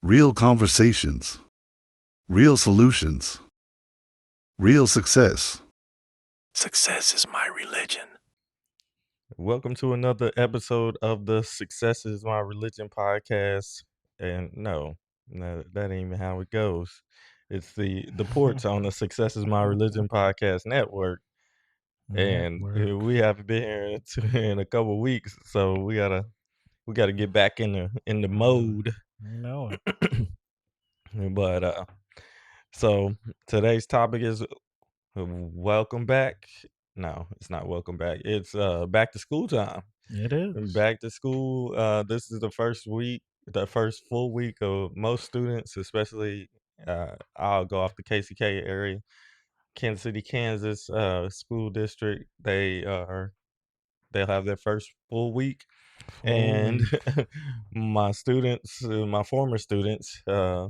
Real conversations, real solutions, real success. Success is my religion. Welcome to another episode of the Success is My Religion podcast. And no, that ain't even how it goes. It's the Porch on the Success is My Religion podcast network. And we haven't been here in a couple weeks, so we gotta get back in the mode. You know it. But so today's topic is welcome back. No, it's not welcome back. It's back to school time. It is. Back to school. This is the first full week of most students, especially I'll go off the KCK area, Kansas City, Kansas school district. They'll have their first full week, and my students, my former students, yeah,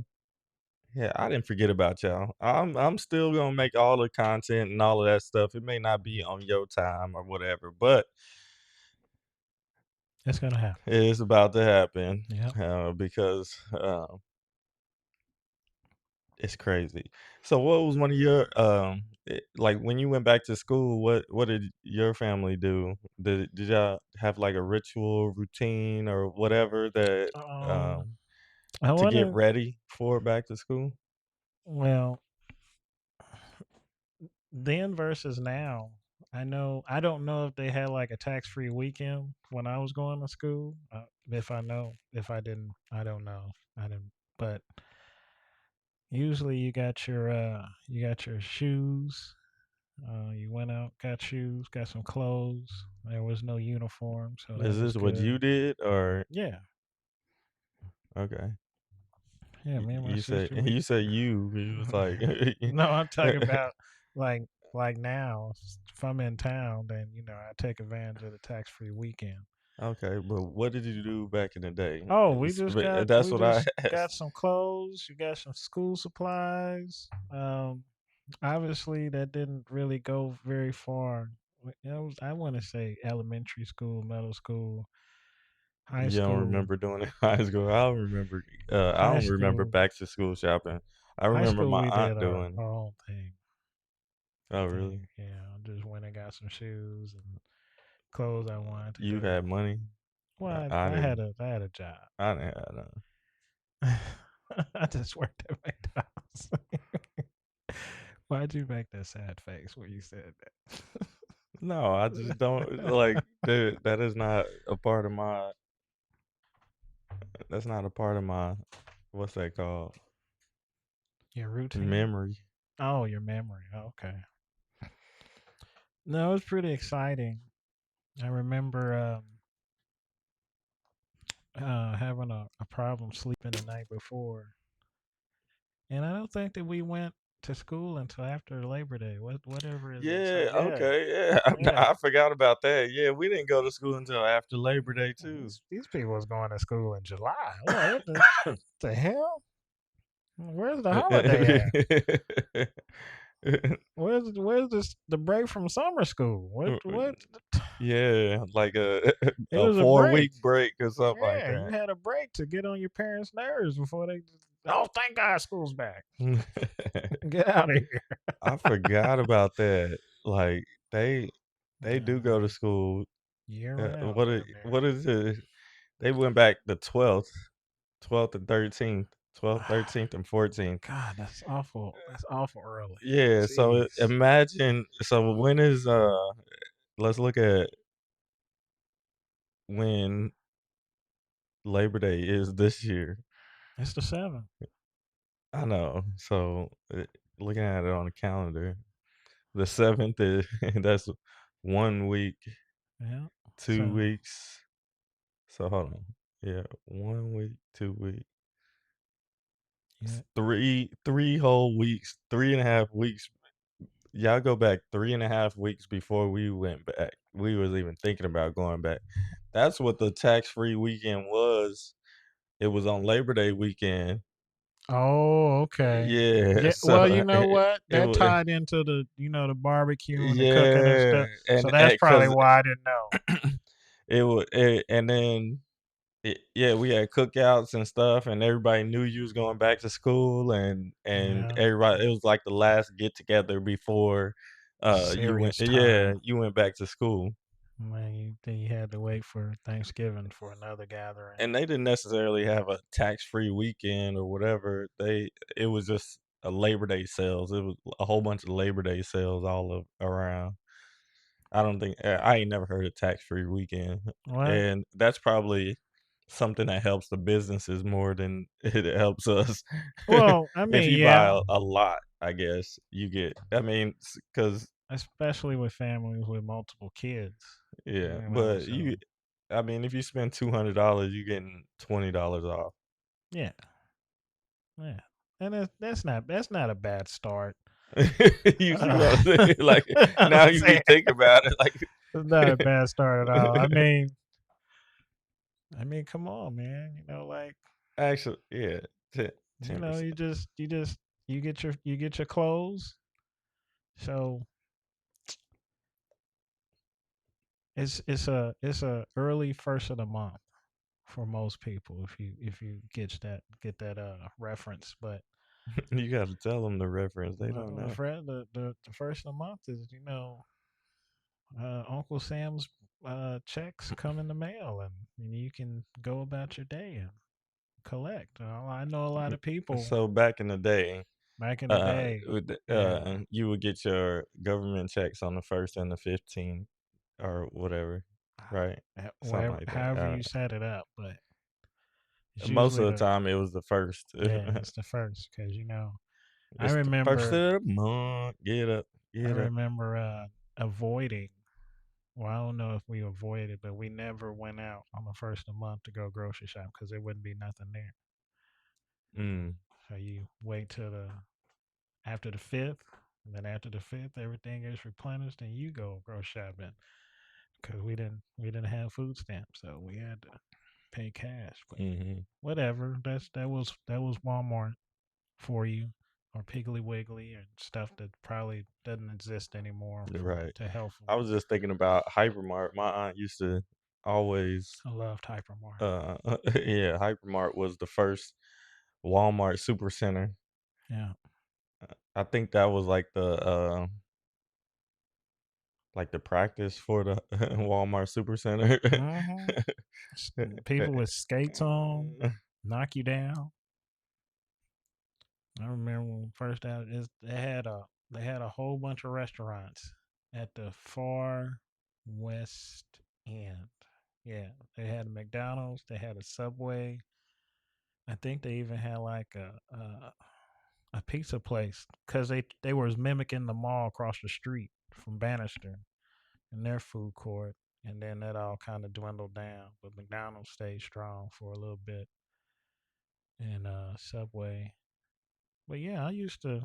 I didn't forget about y'all. I'm still gonna make all the content and all of that stuff. It may not be on your time or whatever, but It's gonna happen. it's about to happen. Yeah. Because it's crazy. So, what was one of your like when you went back to school? What did your family do? Did y'all have like a ritual, routine, or whatever that I to get wanna. ready for back to school? Well, then versus now. I don't know if they had like a tax-free weekend when I was going to school. If I know, if I didn't, I don't know. I didn't. But usually you got your shoes. You went out, got shoes, got some clothes. There was no uniform, so that Is was this what you good. did, or Yeah, okay? yeah. Me and my You say sister, we you say you was like no, I'm talking about like now. If I'm in town, then I take advantage of the tax free weekend. okay, but what did you do back in the day? Oh, That's we what I just got asked. some clothes. You got some school supplies. Obviously that didn't really go very far. I want to say elementary school, middle school, high You don't school, remember doing it in high school. I don't remember. I high don't remember school, back to school shopping. I high remember school. my We aunt did doing. our own thing. Oh, really? Yeah, I just went and got some shoes and clothes I wanted to You go. had money. Well, I didn't. I had a job. I didn't have none. I just worked at McDonald's. Why'd you make that sad face when you said that? No, I just don't like. That is not a part of my. That's not a part of my. What's that called? Your routine? Memory. Oh, your memory. Okay. No, it was pretty exciting. I remember having a problem sleeping the night before, and I don't think that we went to school until after Labor Day. Whatever it is. So Yeah. yeah, Okay. Yeah. yeah. I forgot about that. Yeah, we didn't go to school until after Labor Day too. These people was going to school in July. What the hell? Where's the holiday at? Where's this the break from summer school? What? Yeah, like a It a was a 4 week break. break or something like Yeah, you that. had a break to get on your parents' nerves before they. Oh, thank God, school's back. Get out of here. I forgot about that. Like they do go to Uh-huh. school. Year round, damn near. What is it? They went back the 12th and 13th, 12th, 13th, and 14th. God, that's awful. That's awful early. Yeah, so Jeez. imagine. So when is let's look at when Labor Day is this year. It's the 7th. I know. So looking at it on the calendar, the 7th is that's 1 week, Yeah. So 2 weeks. So hold on. Yeah, 1 week, 2 weeks. yeah. Three whole weeks, 3.5 weeks. Y'all go back 3.5 weeks before we went back. We was even thinking about going back. That's what the tax-free weekend was. It was on Labor Day weekend. Oh, okay. Yeah, Yeah. Well, you so know what? it That was tied into the barbecue and the cooking and yeah, stuff. So and that's probably because why I didn't know. and then Yeah, we had cookouts and stuff, and everybody knew you was going back to school, and Yeah, everybody, it was like the last get together before you went, serious yeah, time. you went back to school. Man, then you had to wait for Thanksgiving for another gathering. And they didn't necessarily have a tax-free weekend or whatever. It was just a Labor Day sales. It was a whole bunch of Labor Day sales around. I don't think I ain't never heard of tax-free weekend, What? and that's probably something that helps the businesses more than it helps us. Well, I If mean, you buy yeah, a lot, I guess you get. I mean, because especially with families with multiple kids, yeah, you know. but So I mean, if you spend $200, you getting $20 off. yeah, yeah, and that's not a bad start. You see what I'm Uh, saying? Like, now I'm you be saying thinking about it, like it's not a bad start at all. I mean, come on, man. You know, like actually, yeah, 10 you know, 10%. you get your clothes. So it's a early first of the month for most people if you get that reference. But You gotta tell them the reference, they don't well, know. the first of the month is Uncle Sam's checks come in the mail, and you can go about your day and collect. I know a lot of people So back in the day, back in the day. Yeah, you would get your government checks on the 1st and the 15th or whatever, right? Something wherever like that. however you set it up, but it's Most usually of the the time, it was the 1st. yeah, it's the first because I It's the 1st remember of the month. Get up, I get up. remember avoiding. Well, I don't know if we avoided, but we never went out on the first of the month to go grocery shop because there wouldn't be nothing there. Mm, So you wait till the after the fifth, and then after the fifth, everything is replenished, and you go grocery shopping because we didn't have food stamps, so we had to pay cash. But mhm. whatever, that was Walmart for you, or Piggly Wiggly and stuff that probably doesn't exist anymore You're for right. to health I food. was just thinking about Hypermart. My aunt used to always, I loved Hypermart. uh, yeah, Hypermart was the first Walmart supercenter. Yeah. I think that was like the practice for the Walmart supercenter. Mm-hmm. People with skates on knock you down. I remember when first out they had a whole bunch of restaurants at the far west end. Yeah, they had a McDonald's, they had a Subway. I think they even had like a pizza place because they was mimicking the mall across the street from Bannister in their food court, and then that all kind of dwindled down. But McDonald's stayed strong for a little bit, and Subway. But yeah, I used to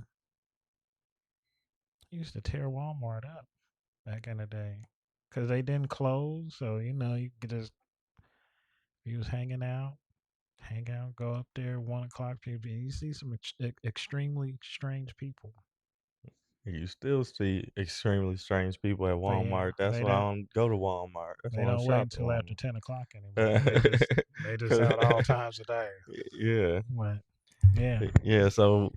tear Walmart up back in the day because they didn't close. So you could just you was hang out, go up there 1 o'clock. People, you see some extremely strange people. You still see extremely strange people at But yeah, Walmart. That's why I don't go to Walmart. That's they why I don't don't wait shop at until after Walmart. 10 o'clock anymore. They just 'Cause out all times of day. yeah. But yeah, Yeah, so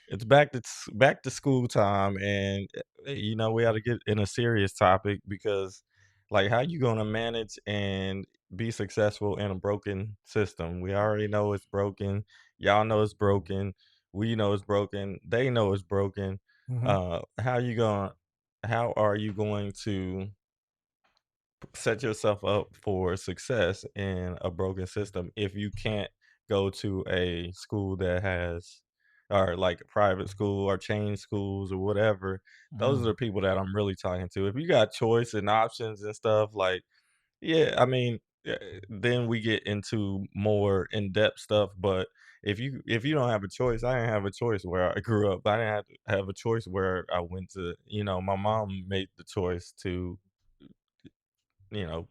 it's back to school time, and we got to get in a serious topic because, like, how you gonna manage and be successful in a broken system? We already know it's broken. Y'all know it's broken. We know it's broken. They know it's broken. hmm How are you going to set yourself up for success in a broken system if you can't go to a school that has or like a private school or chain schools or whatever. Those are mm. the people that I'm really talking to. If you got choice and options and stuff, like, yeah, I mean, then we get into more in-depth stuff. But if you don't have a choice, I didn't have a choice where I grew up. I didn't have to have a choice where I went to. My mom made the choice to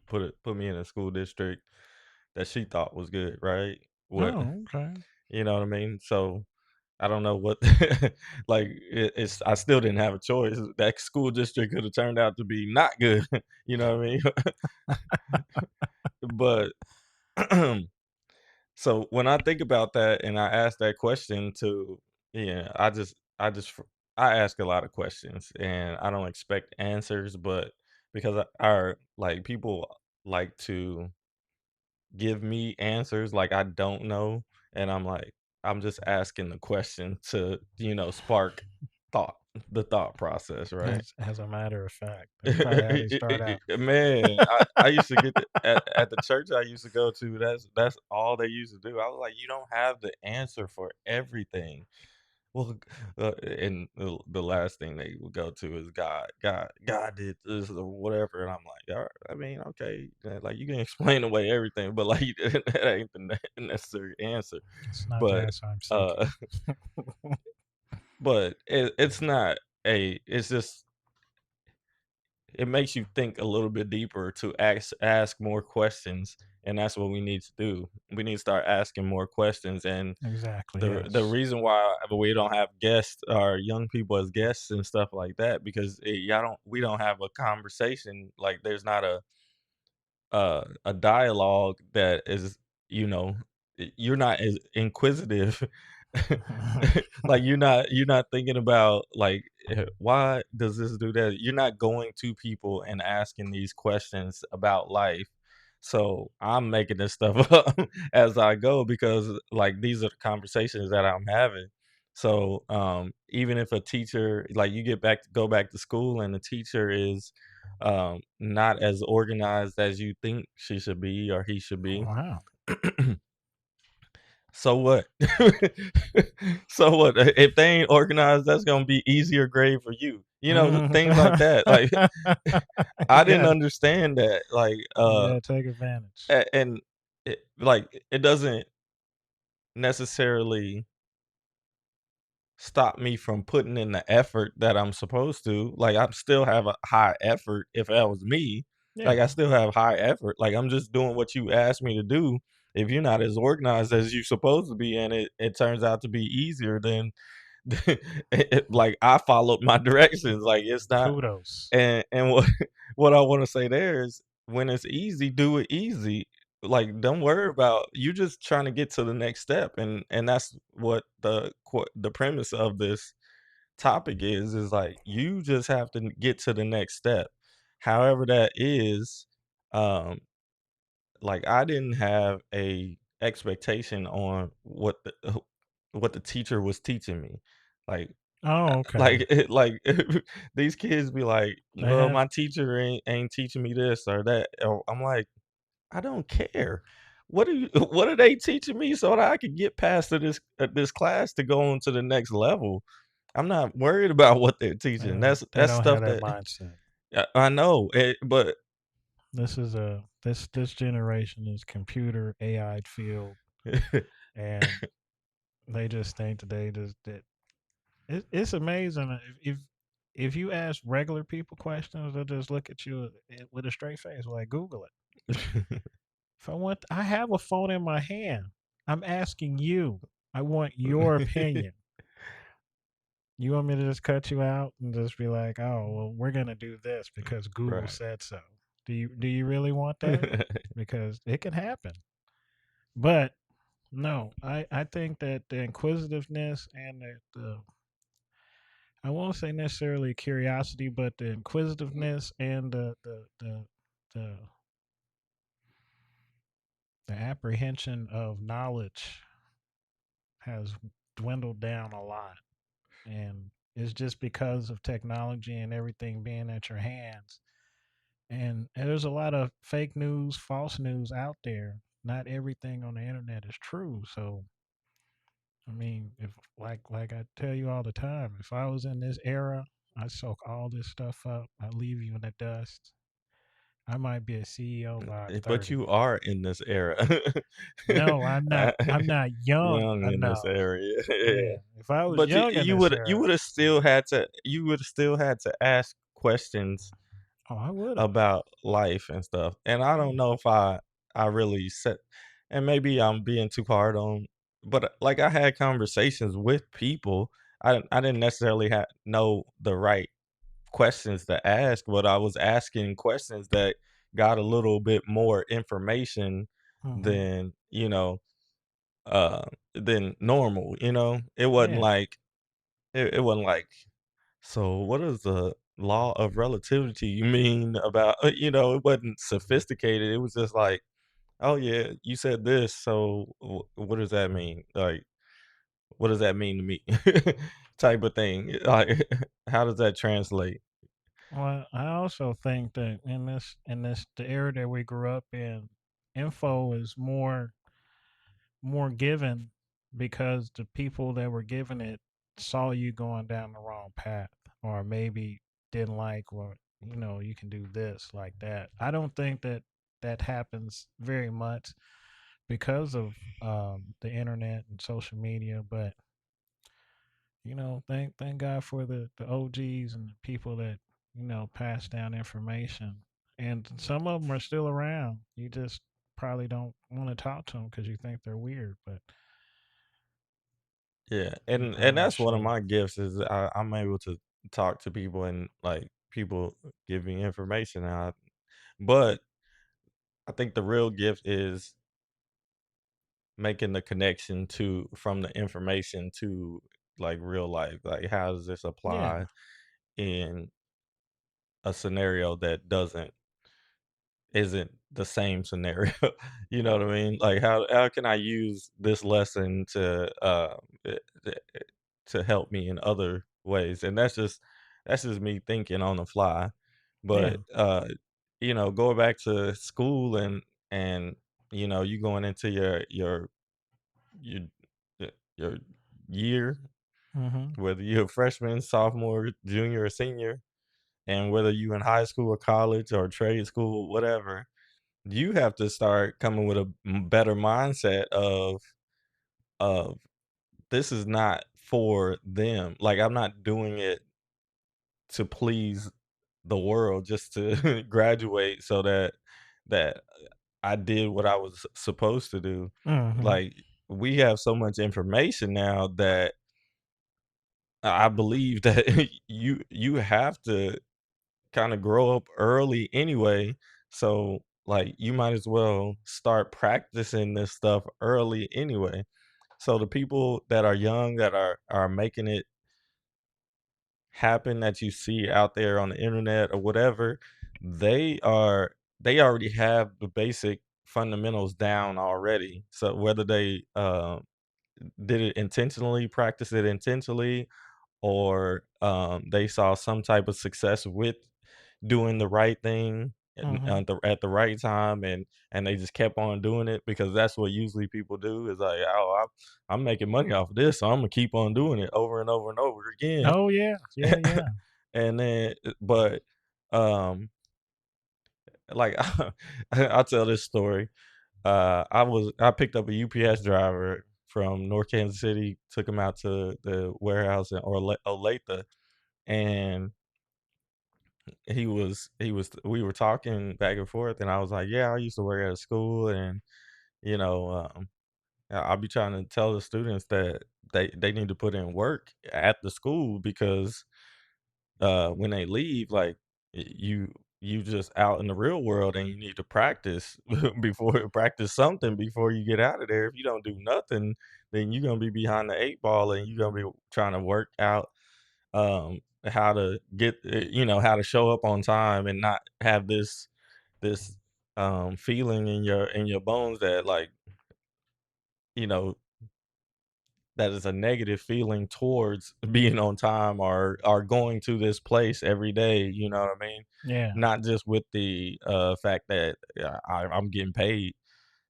put me in a school district that she thought was good, right? What Oh, okay. you know what I mean? So I don't know what like it's I still didn't have a choice. That school district could have turned out to be not good, you know what I mean? But So when I think about that and I ask that question to, yeah, I ask a lot of questions and I don't expect answers, but because like people like to give me answers like I don't know, and I'm like, I'm just asking the question to, spark thought, the thought process, right? As a matter of fact, that's probably how they start out. Man, I used to get at the church I used to go to, that's all they used to do. I was like, "You don't have the answer for everything." Well, and the last thing they would go to is God did this or whatever, and I'm like, "Alright, I mean, okay, like, you can explain away everything, but, like, that ain't the necessary answer." It's not the But, answer I'm seeking. uh but it's not it's just it makes you think a little bit deeper to ask more questions, and that's what we need to do. We need to start asking more questions, and Exactly. the Yes. reason why we don't have guests or young people as guests and stuff like that because we don't have a conversation, like there's not a dialogue that is, you know, you're not as inquisitive. Like you're not thinking about like why does this do that? You're not going to people and asking these questions about life. So I'm making this stuff up as I go because like these are the conversations that I'm having. So even if a teacher like you go back to school and the teacher is not as organized as you think she should be or he should be. Wow. So what? So what? If they ain't organized, that's gonna be easier grade for you. You know, things like that. Like I You didn't gotta, understand that. Like you gotta take advantage. and it doesn't necessarily stop me from putting in the effort that I'm supposed to. Like I still have a high effort if that was me. Like Yeah. I still have high effort. Like I'm just doing what you asked me to do. If you're not as organized as you supposed to be and it turns out to be easier then like I followed my directions. Like it's not Kudos. and what what I want to say there is when it's easy, do it easy. Like don't worry about you just trying to get to the next step and that's what the premise of this topic is like you just have to get to the next step. However that is um like I didn't have a expectation on what the teacher was teaching me. Like Oh, okay. like these kids be like, They "Well, have. my teacher ain't teaching me this or that." Or I'm like, "I don't care. What are you what are they teaching me so that I can get past to this class to go on to the next level?" I'm not worried about what they're teaching. They That's don't have stuff that that mindset. I know, but This generation is computer AI field, and they just think that they just that it's amazing if you ask regular people questions, they'll just look at you with a straight face, like Google it. If I want, I have a phone in my hand. I'm asking you. I want your opinion. You want me to just cut you out and just be like, oh, well, we're gonna do this because Google right. said so. Do you really want that? Because it can happen. But no, I think that the inquisitiveness and the I won't say necessarily curiosity, but the inquisitiveness and the, the apprehension of knowledge has dwindled down a lot. And it's just because of technology and everything being at your hands. And there's a lot of fake news, false news out there. Not everything on the internet is true. So I mean, if like I tell you all the time, if I was in this era, I'd soak all this stuff up. I'd leave you in the dust. I might be a CEO by But 30. you are in this era. No, I'm not. I'm not young Young in this enough. area. Yeah. Yeah, if I was But young in this you era, would have still had to ask questions oh, I would have. about life and stuff. And I don't Yeah. know if I really set and maybe I'm being too hard on but like I had conversations with people. I didn't necessarily know the right questions to ask, but I was asking questions that got a little bit more information Hmm. than, uh, than normal, you know? It wasn't Yeah. like it wasn't like, "So what is the law of relativity you mean about" you know, it wasn't sophisticated, it was just like, "Oh, yeah, you said this, so what does that mean?" Like, "What does that mean to me?" type of thing. Like, how does that translate? Well, I also think that in this the era that we grew up in, info is more given because the people that were giving it saw you going down the wrong path, or maybe didn't like, or you can do this like that. I don't think that that happens very much because of the internet and social media, but thank God for the OGs and the people that pass down information. And some of them are still around. You just probably don't want to talk to them because you think they're weird. But Yeah, I'm and not that's one of sure. my gifts is I'm able to talk to people and, like, people give me information out. But I think the real gift is making the connection to from the information to, like, real life. Like, how does this Yeah. apply in a scenario that isn't the same scenario? You know what I mean? Like, how can I use this lesson eh, eh, eh, to help me in other ways? And that's just me thinking on the fly. Yeah. But going back to school and you going into your your year, Mhm. whether you're a freshman, sophomore, junior, or senior, and whether you in high school or college or trade school, whatever, you have to start coming with a better mindset of this is not for them. Like, I'm not doing it to please the world just to graduate so that I did what I was supposed to do. Mhm. Like, we have so much information now that I believe that you have to kind of grow up early anyway. So, like, you might as well start practicing this stuff early anyway. So the people that are young that are making it happen that you see out there on the internet or whatever, they already have the basic fundamentals down already. So whether they did it intentionally, practice it intentionally, or they saw some type of success with doing the right thing Mhm. at the right time, and they just kept on doing it because that's what usually people do is like, oh, I'm making money off of this, so I'm gonna keep on doing it over and over and over again. Oh yeah. Yeah. Yeah. And then, but um, like I'll tell this story. I picked up a UPS driver from North Kansas City, took him out to the warehouse in Olathe, and we were talking back and forth, and I was like, "Yeah, I used to work at a school, and you know, I'll be trying to tell the students that they need to put in work at the school because when they leave, like you just out in the real world and you need to practice practice something before you get out of there. If you don't do nothing, then you're gonna be behind the eight ball and you're gonna be trying to work out how to get how to show up on time and not have this feeling in your bones that like you know that is a negative feeling towards being on time or going to this place every day, you know what I mean? Yeah. Not just with the fact that I'm getting paid.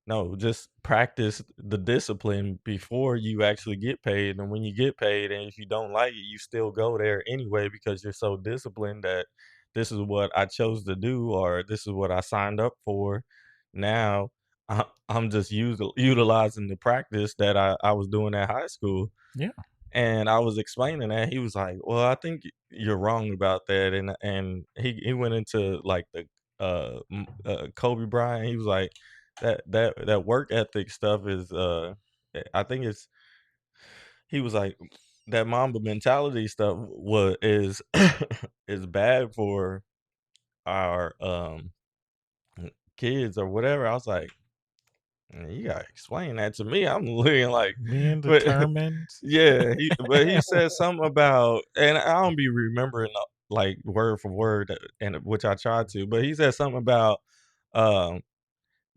No, just practice the discipline before you actually get paid. And when you get paid, and if you don't like it, you still go there anyway because you're so disciplined that this is what I chose to do or this is what I signed up for. Now I'm just utilizing the practice that I was doing at high school. Yeah. And I was explaining that, he was like, "Well, I think you're wrong about that," and he went into, like, the, Kobe Bryant, he was like, "That work ethic stuff is, I think it's" he was like, "That Mamba mentality stuff is is bad for our, kids," or whatever. I was like You gotta explain that to me. I'm looking like, Being but determined. yeah, but he said something about, and I don't be remembering like word for word, and which I tried to, but he said something about um,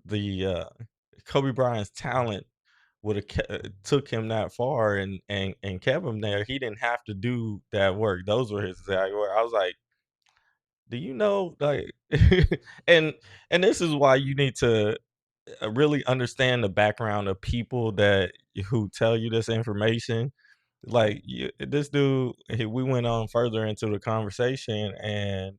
the Kobe Bryant's talent would have took him that far and kept him there. He didn't have to do that work. Those were his exact words. I was like, do you know, like, and and this is why you need to really understand the background of people that who tell you this information. Like this dude, we went on further into the conversation, and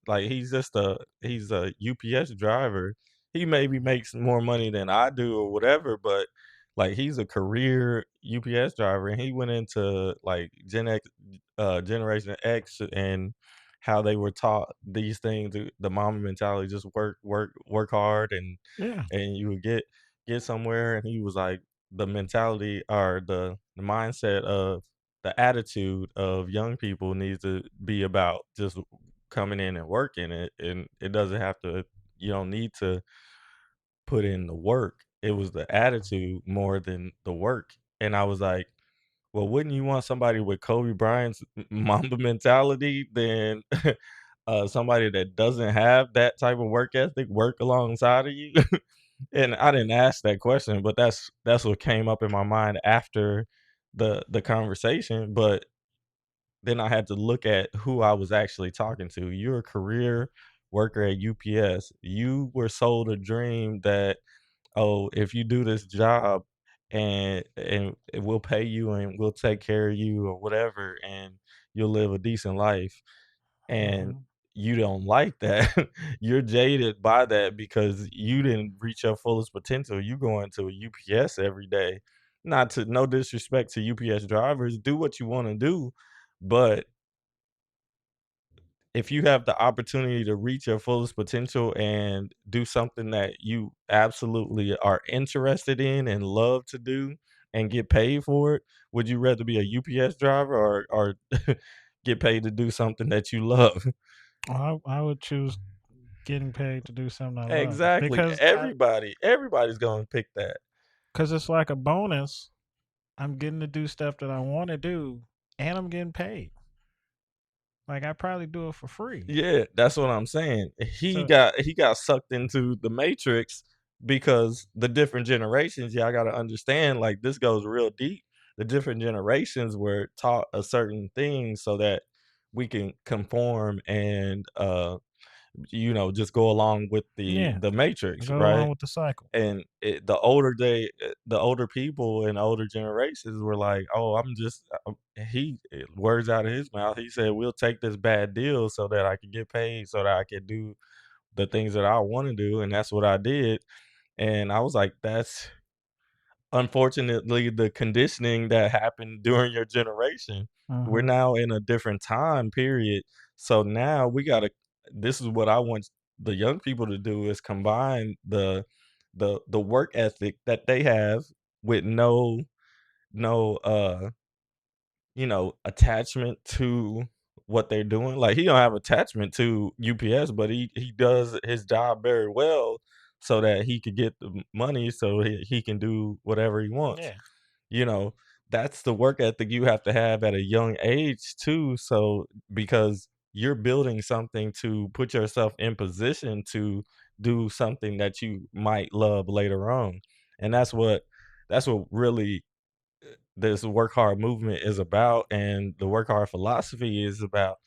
like he's a UPS driver. He maybe makes more money than I do or whatever, but like he's a career UPS driver, and he went into like Generation X and how they were taught these things, the mama mentality, just work hard, Yeah. and you would get somewhere. And he was like, the mentality or the mindset of the attitude of young people needs to be about just coming in and working it, and it doesn't have to, you don't need to put in the work. It was the attitude more than the work. And I was like, well, wouldn't you want somebody with Kobe Bryant's Mamba mentality than somebody that doesn't have that type of work ethic work alongside of you? And I didn't ask that question, but that's what came up in my mind after the conversation. But then I had to look at who I was actually talking to. You're a career worker at UPS. You were sold a dream that, oh, if you do this job and we'll pay you and we'll take care of you or whatever, and you'll live a decent life, and Mhm. you don't like that. You're jaded by that because you didn't reach your fullest potential. You go into a UPS every day. Not to, no disrespect to UPS drivers, do what you want to do, but if you have the opportunity to reach your fullest potential and do something that you absolutely are interested in and love to do and get paid for it, would you rather be a UPS driver or get paid to do something that you love? I would choose getting paid to do something I love Exactly. because Everybody's gonna pick that. it's like a bonus. I'm getting to do stuff that I want to do, and I'm getting paid. Like I probably do it for free. Yeah, that's what I'm saying. So He got sucked into the matrix because the different generations, y'all gotta understand, like, this goes real deep. The different generations were taught a certain thing so that we can conform and, just go along with yeah, the matrix, go along right? with the cycle. And the older people and older generations were like, "Oh, I'm just," words out of his mouth, he said, "We'll take this bad deal so that I can get paid, so that I can do the things that I wanna do," and that's what I did. And I was like, "That's unfortunately the conditioning that happened during your generation." We're Mhm. now in a different time period, so now we gotta, this is what I want the young people to do, is combine the work ethic that they have with no attachment to what they're doing. Like, he don't have attachment to UPS, but he does his job very well so that he could get the money so he can do whatever he wants. Yeah. You know, that's the work ethic you have to have at a young age too. So because you're building something to put yourself in position to do something that you might love later on. And that's what really this work hard movement is about, and the work hard philosophy is about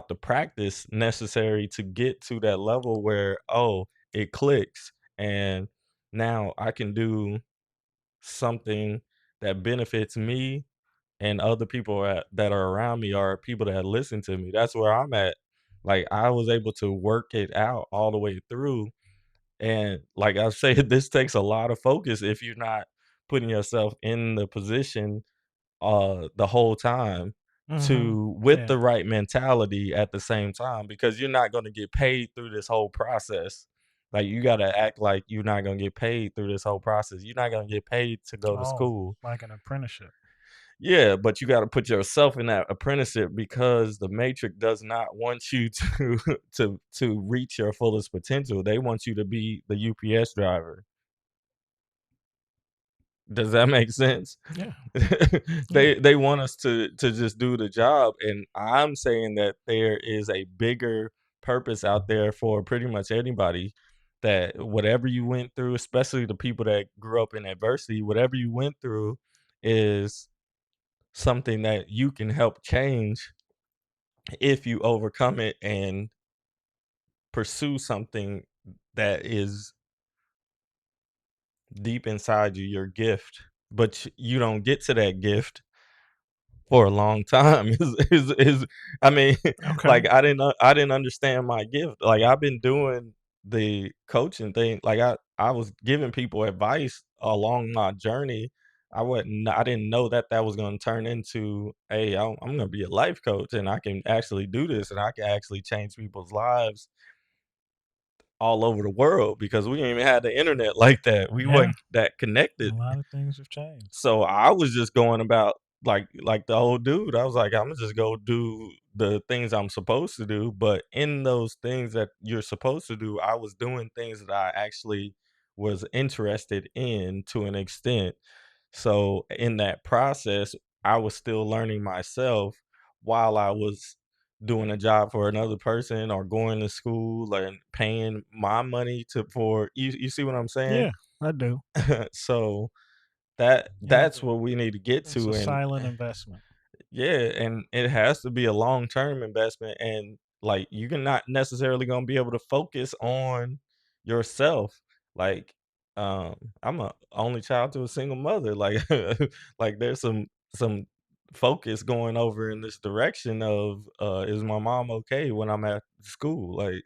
the practice necessary to get to that level where, oh, it clicks, and now I can do something that benefits me and other people that are around me, or people that listen to me. That's where I'm at. Like, I was able to work it out all the way through, and like I said, this takes a lot of focus if you're not putting yourself in the position the whole time, Mhm. to with Yeah. the right mentality at the same time, because you're not gonna get paid through this whole process. Like, you gotta act like you're not gonna get paid through this whole process. You're not gonna get paid to go to Oh, school. like an apprenticeship. Yeah, but you gotta put yourself in that apprenticeship because the matrix does not want you to to reach your fullest potential. They want you to be the UPS driver. Does that make sense? Yeah. Yeah. They want us to just do the job, and I'm saying that there is a bigger purpose out there for pretty much anybody, that whatever you went through, especially the people that grew up in adversity, whatever you went through is something that you can help change if you overcome it and pursue something that is deep inside you, your gift, but you don't get to that gift for a long time. Is I mean, Okay. like I didn't understand my gift. Like I've been doing the coaching thing. Like I was giving people advice along my journey. I didn't know that that was going to turn into, hey, I'm going to be a life coach and I can actually do this and I can actually change people's lives all over the world, because we didn't even have the internet like that. We Yeah. weren't that A connected. lot of things have changed. So I was just going about like the old dude. I was like, Imma just go do the things I'm supposed to do, but in those things that you're supposed to do, I was doing things that I actually was interested in to an extent. So in that process, I was still learning myself while I was doing a job for another person or going to school and paying my money to for you see what I'm saying? Yeah, I do. So Yeah, I that's do. what we need to get It's a to, and silent investment. yeah, and it has to be a long-term investment, and, like, you're not necessarily gonna be able to focus on yourself. Like, I'm a only child to a single mother, like like, there's some focus going over in this direction of, is my mom okay when I'm at school? Like,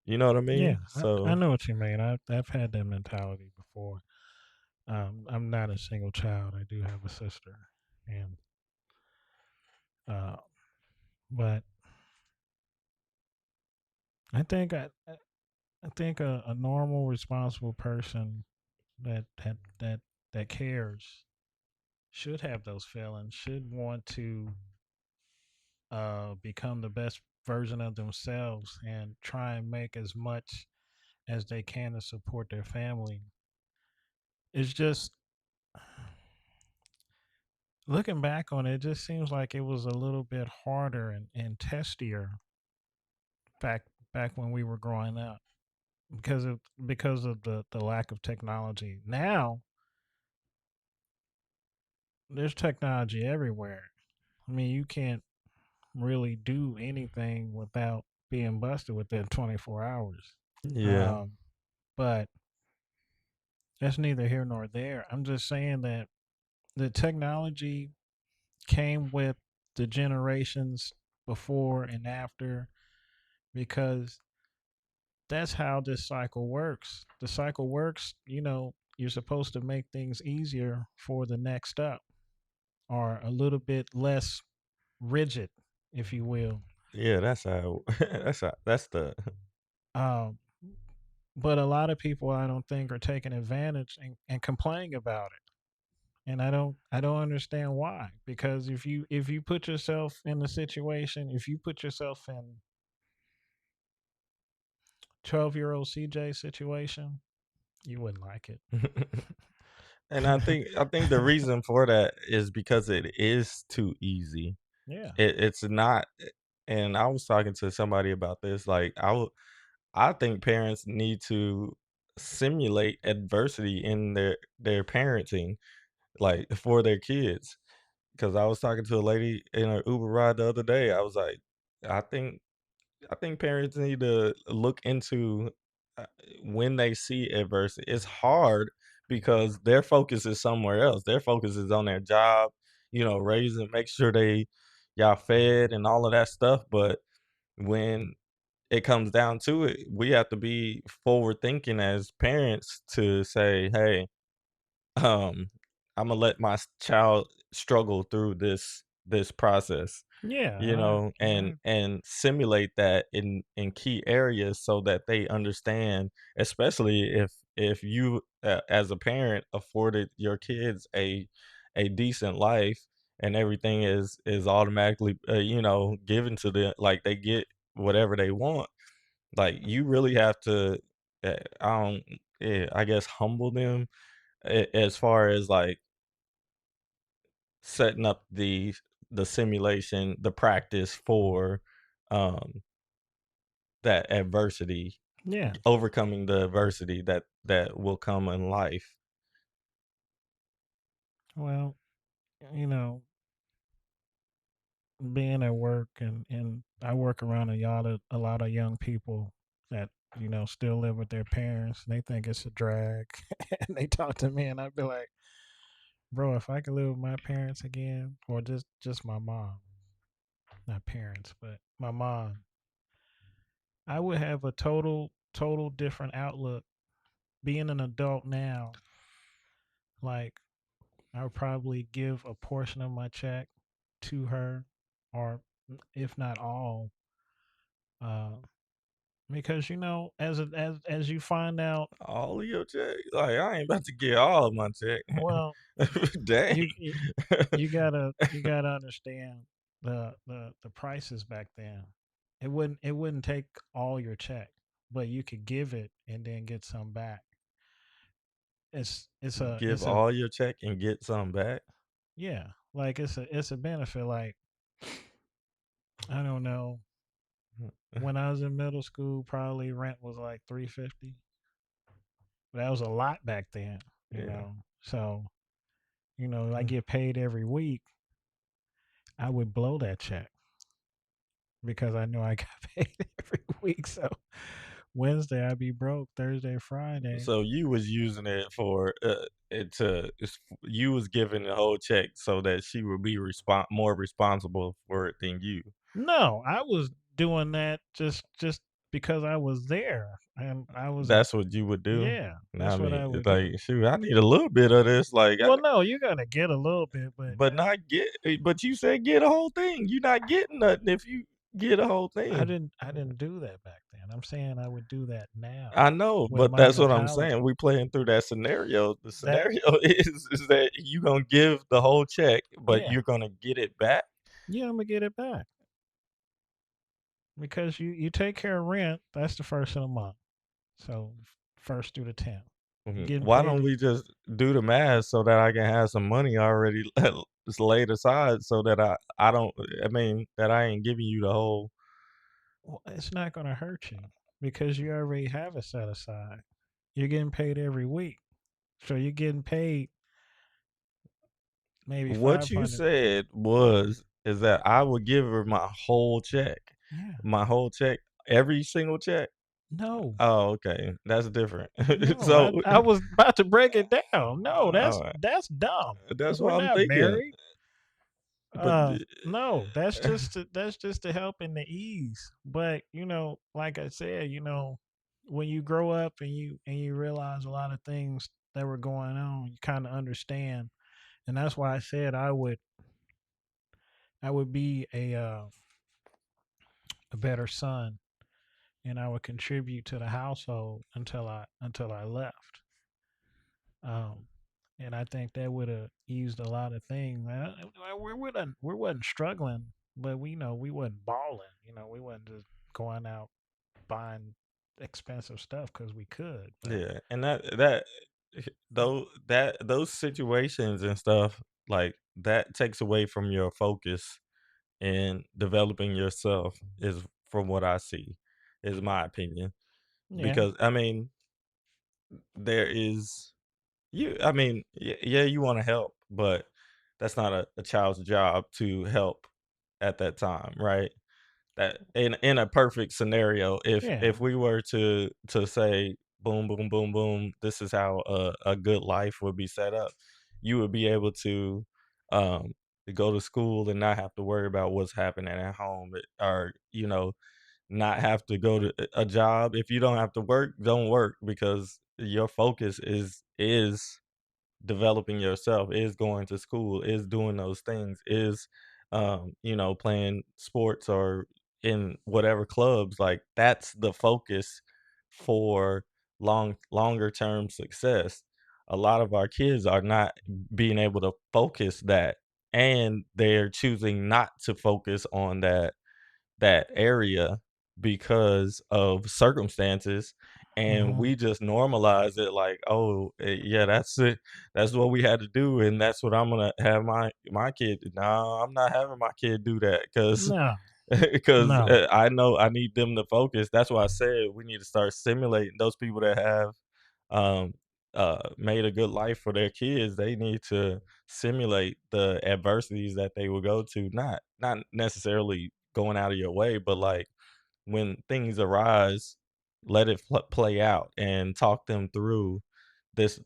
you know what I Yeah, mean? I So know what you mean. I've had that mentality before. I'm not a single child. I do have a sister, and uh, but I think I think a normal, responsible person that that cares should have those feelings. Should want to become the best version of themselves and try and make as much as they can to support their family. It's just looking back on it, it just seems like it was a little bit harder and testier back back when we were growing up because of the lack of technology. Now there's technology everywhere. I mean, you can't really do anything without being busted within 24 hours. yeah. Um, but that's neither here nor there. I'm just saying that the technology came with the generations before and after, because that's how this cycle works. The cycle works, you're supposed to make things easier for the next up, or a little bit less rigid, if you will. Yeah, that's how that's the Um, but a lot of people, I don't think, are taking advantage and complaining about it. And I don't understand why. Because if you put yourself in the situation, if you put yourself in 12-year-old CJ situation, you wouldn't like it. And I think the reason for that is because it is too easy. Yeah. It's not, and I was talking to somebody about this. Like I think parents need to simulate adversity in their parenting, like for their kids. Because I was talking to a lady in an Uber ride the other day. I was like, I think I think parents need to look into, uh, when they see adversity. It's hard because their focus is somewhere else. Their focus is on their job, raising, make sure y'all fed and all of that stuff. But when it comes down to it, we have to be forward thinking as parents to say, hey, um, I'm gonna let my child struggle through this process, Yeah, and and simulate that in key areas so that they understand, especially if you, as a parent, afforded your kids a decent life and everything is automatically, given to them, like they get whatever they want. Like you really have to, I don't, I guess, humble them, as far as like setting up the simulation, the practice for um that adversity, Yeah. overcoming the adversity that will come in life. Well, you know, being at work and I work around a lot of young people that still live with their parents. And they think it's a drag, and they talk to me, and I'd be like, "Bro, if I could live with my parents again, or just my mom, not parents, but my mom, I would have a total different outlook. Being an adult now, like I would probably give a portion of my check to her, or if not all, uh, because as you find out, All of your check? Like, I ain't about to get all of my check. well, Dang. you you gotta understand the prices back then. It wouldn't take all your check, but you could give it and then get some back. Give It's a all your check and get some back? Yeah, like it's a benefit. Like, I don't know, when I was in middle school, probably rent was like 350. But that was a lot back then, you Yeah. know. So, I get paid every week. I would blow that check because I know I got paid every week. So Wednesday I'd be broke. Thursday, Friday. So you was using it for you was giving the whole check so that she would be more responsible for it than you. No, I was doing that just because I was there and I was That's what you would do. yeah, Now I that's what mean, I it's would do. like shoot, I need a little bit of this. Like, Well, no, you're gonna get a little bit, but but not get. But you said get a whole thing. You not getting nothing if you get a whole I thing. didn't I didn't do that back then. I'm saying I would do that now I know, with but my that's what I'm saying. mentality. We playing through that scenario. The That scenario is that you gonna give the whole check, but Yeah. you're gonna get it back. Yeah, I'm gonna get it back because you take care of rent. That's the first of the month. So first through the 10th, you getting Why don't paid. we just do the math so that I can have some money already just laid aside so that I don't I mean that I ain't giving you the whole. Well, it's not gonna hurt you because you already have it set aside. You're getting paid every week, so you're getting paid maybe What five you hundred. said is that I would give her my whole check. Yeah. My whole check, every single check. No. Oh, okay. That's different. No. So, I was about to break it down. No, that's all right. that's dumb. That's We're what I'm not thinking. married. But No, that's just to help in the ease. But like I said, when you grow up and you realize a lot of things that were going on, you kind of understand, and that's why I said I would be a better son, and I would contribute to the household until I left. Um, and I think that would have eased a lot of things. We wasn't struggling, but we wasn't balling. We wasn't just going out buying expensive stuff because we could. But yeah, and that those situations and stuff like that takes away from your focus in developing yourself is from what I see, is my opinion. yeah, Because I mean, there is I mean, yeah, you want to help, but that's not a child's job to help at that time, right? That in a perfect scenario, yeah, if we were to say boom, boom, boom, boom, this is how a good life would be set up. You would be able um to go to school and not have to worry about what's happening at home, or not have to go to a job. If you don't have to work, don't work, because your focus is developing yourself, is going to school, is doing those things, is playing sports or in whatever clubs. Like, that's the focus for longer term success. A lot of our kids are not being able to focus that, and they're choosing not to focus on that area because of circumstances, and Mhm. we just normalize it like, "Oh, yeah, that's it. That's what we had to do, and that's what I'm gonna have my kid do." No, I'm not having my kid do that because No, because no. I know I need them to focus. That's why I said we need to start simulating those people that have um, made a good life for their kids. They need to simulate the adversities that they will go to, not necessarily going out of your way, but like when things arise, let it play out and talk them through this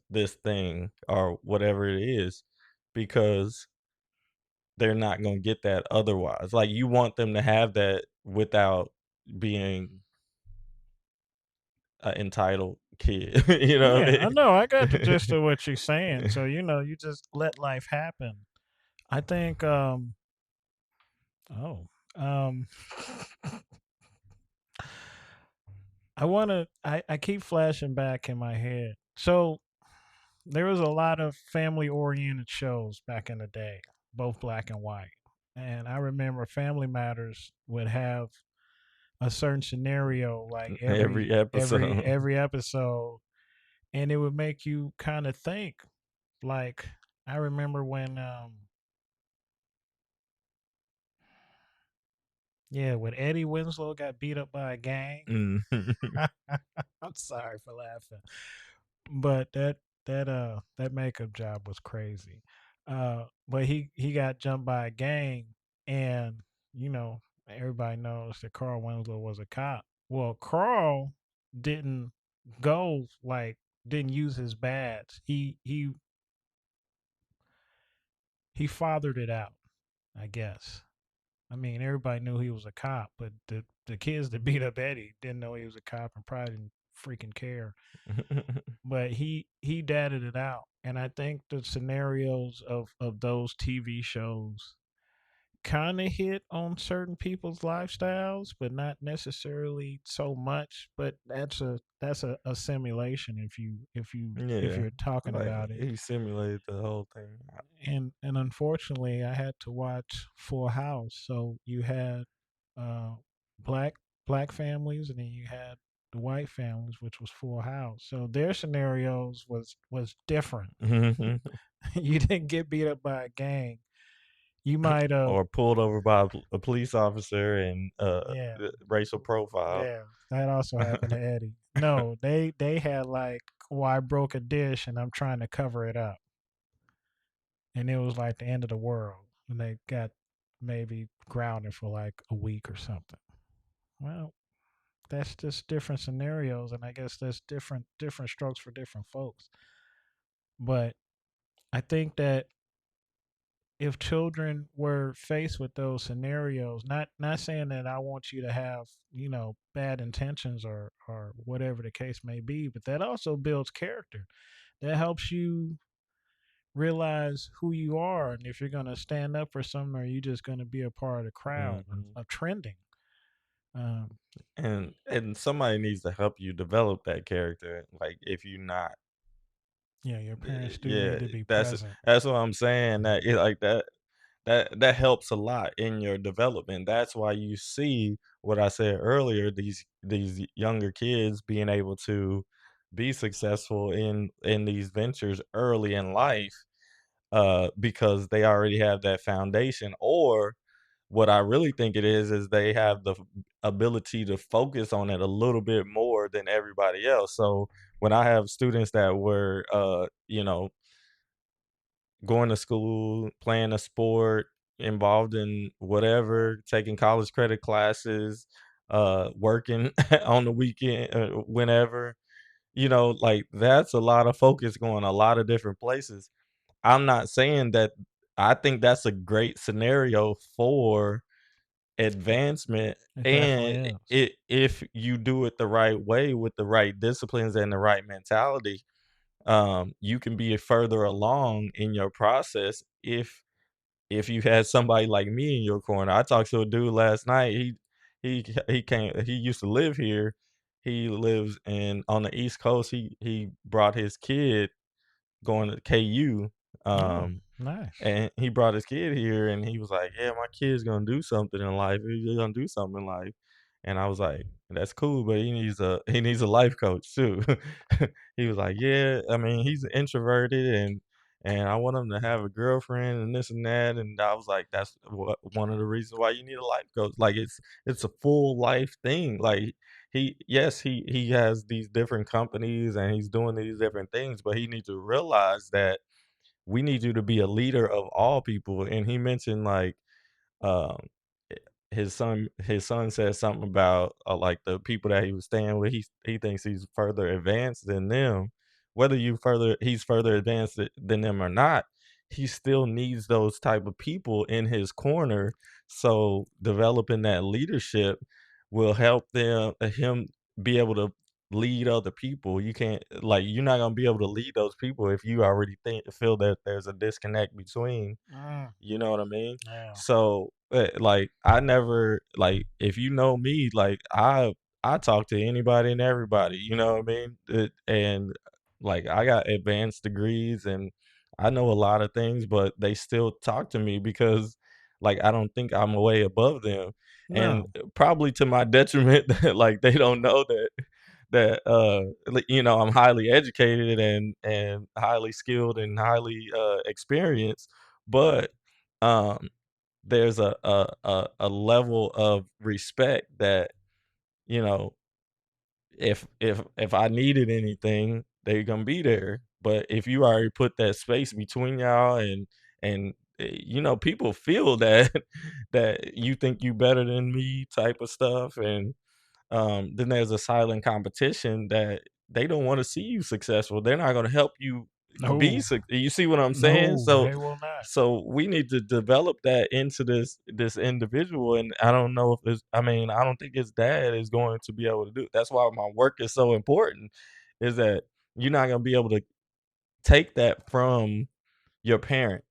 thing or whatever it is, because they're not gonna get that otherwise. Like, you want them to have that without being an entitled kid, you know what Yeah, I I know. I got the gist mean? of what you're saying. So, you just let life happen. I think oh, um I keep flashing back in my head. So, there was a lot of family oriented shows back in the day, both black and white. And I remember Family Matters would have a certain scenario like Every every episode. every episode, and it would make you kind of think. Like, I remember when yeah, when Eddie Winslow got beat up by a gang. Mm. I'm sorry for laughing, but that makeup job was crazy. But he got jumped by a gang, and you know everybody knows that Carl Winslow was a cop. Well, Carl didn't go like didn't use his badge. He fathered it out, I guess. I mean, everybody knew he was a cop, but the kids that beat up Eddie didn't know he was a cop and probably didn't freaking care. But he dadded it out, and I think the scenarios of those TV shows kind of hit on certain people's lifestyles, but not necessarily so much. But that's a simulation if Yeah. you're talking Like, about it. he simulated the whole thing. And unfortunately, I had to watch Full House. So you had uh, black black families, and then you had the white families, which was Full House. So their scenarios was different. You didn't get beat up by a gang. You might have, Or pulled over by a police officer and, yeah, racial profile. yeah. That also happened to Eddie. No, they had like, well, I broke a dish and I'm trying to cover it up, and it was like the end of the world, and they got maybe grounded for like a week or something. Well, that's just different scenarios, and I guess that's different strokes for different folks. But I think that if children were faced with those scenarios, not saying that I want you to have bad intentions or whatever the case may be, but that also builds character. That helps you realize who you are, and if you're going to stand up for something, or you just going to be a part of the crowd Mhm. of trending. Um, And somebody needs to help you develop that character. Like, if you not yeah, your parents do yeah, need to be that's present. that's what I'm saying, that it like that helps a lot in your development. That's why you see what I said earlier, these younger kids being able to be successful in these ventures early in life, because they already have that foundation. Or what I really think it is they have the ability to focus on it a little bit more than everybody else. So when I have students that were, going to school, playing a sport, involved in whatever, taking college credit classes, working on the weekend, whenever, like, that's a lot of focus going a lot of different places. I'm not saying that I think that's a great scenario for advancement, It definitely and is. if you do it the right way with the right disciplines and the right mentality, you can be further along in your process if you had somebody like me in your corner. I talked to a dude last night. He used to live here. He lives in on the East Coast. He brought his kid going to KU. Oh, Um, nice. and he brought his kid here, and he was like, "Yeah, my kid's gonna do something in life. He's gonna do something in life." And I was like, "That's cool, but he needs a life coach too." He was like, "Yeah, I mean, he's introverted and I want him to have a girlfriend and this and that." And I was like, "That's one of the reasons why you need a life coach. Like it's a full life thing. Like he has these different companies and he's doing these different things, but he needs to realize that we need you to be a leader of all people." And he mentioned like um, eh, his son said something about, like, the people that he was staying with, he thinks he's further advanced than them. Whether he's further advanced than them or not, he still needs those type of people in his corner, so developing that leadership will help him be able to lead other people. You can't like, you're not gonna be able to lead those people if you already feel that there's a disconnect between, Mm, you know what I mean? yeah. So, like, I never like, if you know me, like, I talk to anybody and everybody, you know what I mean? And, like, I got advanced degrees and I know a lot of things, but they still talk to me because, like, I don't think I'm way above them, and No. probably to my detriment that, like, they don't know that I'm highly educated and highly skilled and highly, experienced, but um, there's a level of respect that, you know, if I needed anything, they're gonna be there. But if you already put that space between y'all and people feel that that you think you better than me type of stuff, and then there's a silent competition that they don't want to see you successful. They're not going to help you No. you see what I'm saying? No, So they will not. we need to develop that into this individual, and I don't know if it's I mean, I don't think his dad is going to be able to do it. That's why my work is so important, is that you're not going to be able to take that from your parent.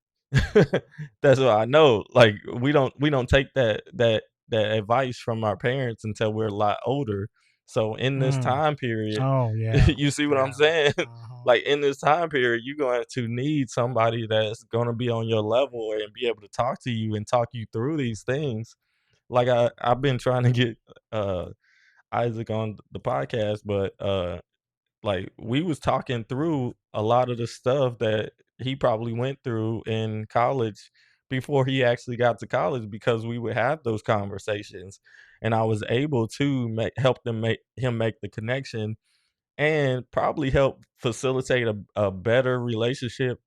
That's what I know. Like, we don't take that advice from our parents until we're a lot older. So in this Mm. time period, Oh, yeah. you see what I'm Yeah. saying? Mhm. Like, in this time period, you're going to need somebody that's gonna be on your level and be able to talk to you and talk you through these things. Like, I've been trying to get uh Isaac on the podcast, but like, we was talking through a lot of the stuff that he probably went through in college before he actually got to college, because we would have those conversations, and I was able to help make him make the connection and probably help facilitate a better relationship